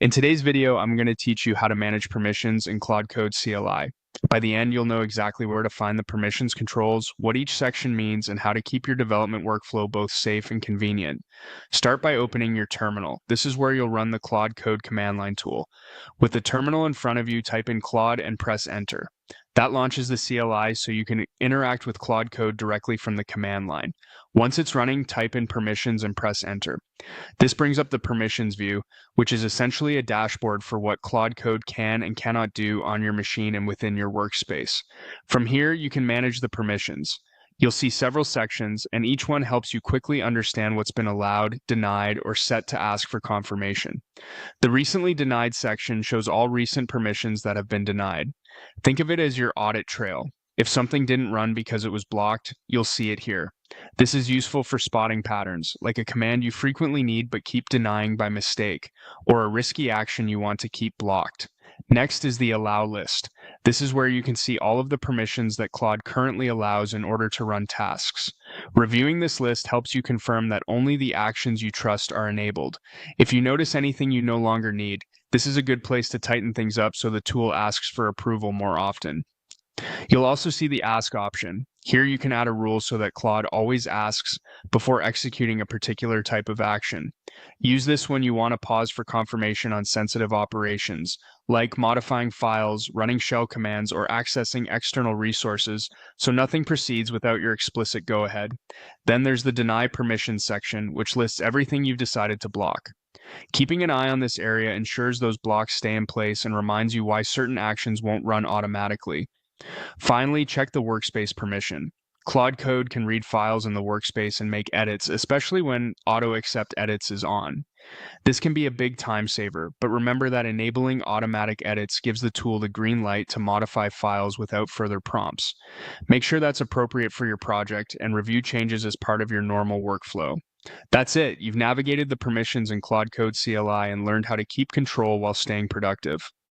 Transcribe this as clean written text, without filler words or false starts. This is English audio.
In today's video, I'm going to teach you how to manage permissions in Claude Code CLI. By the end, you'll know exactly where to find the permissions controls, what each section means, and how to keep your development workflow both safe and convenient. Start by opening your terminal. This is where you'll run the Claude Code command line tool. With the terminal in front of you, type in Claude and press enter. That launches the CLI so you can interact with Claude Code directly from the command line. Once it's running, type in permissions and press enter. This brings up the permissions view, which is essentially a dashboard for what Claude Code can and cannot do on your machine and within your workspace. From here, you can manage the permissions. You'll see several sections, and each one helps you quickly understand what's been allowed, denied, or set to ask for confirmation. The recently denied section shows all recent permissions that have been denied. Think of it as your audit trail. If something didn't run because it was blocked, you'll see it here. This is useful for spotting patterns, like a command you frequently need but keep denying by mistake, or a risky action you want to keep blocked. Next is the allow list. This is where you can see all of the permissions that Claude currently allows in order to run tasks. Reviewing this list helps you confirm that only the actions you trust are enabled. If you notice anything you no longer need, this is a good place to tighten things up so the tool asks for approval more often. You'll also see the ask option. Here you can add a rule so that Claude always asks before executing a particular type of action. Use this when you want to pause for confirmation on sensitive operations, like modifying files, running shell commands, or accessing external resources, so nothing proceeds without your explicit go-ahead. Then there's the deny permissions section, which lists everything you've decided to block. Keeping an eye on this area ensures those blocks stay in place and reminds you why certain actions won't run automatically. Finally, check the workspace permission. Claude Code can read files in the workspace and make edits, especially when auto accept edits is on. This can be a big time saver, but remember that enabling automatic edits gives the tool the green light to modify files without further prompts. Make sure that's appropriate for your project and review changes as part of your normal workflow. That's it. You've navigated the permissions in Claude Code CLI and learned how to keep control while staying productive.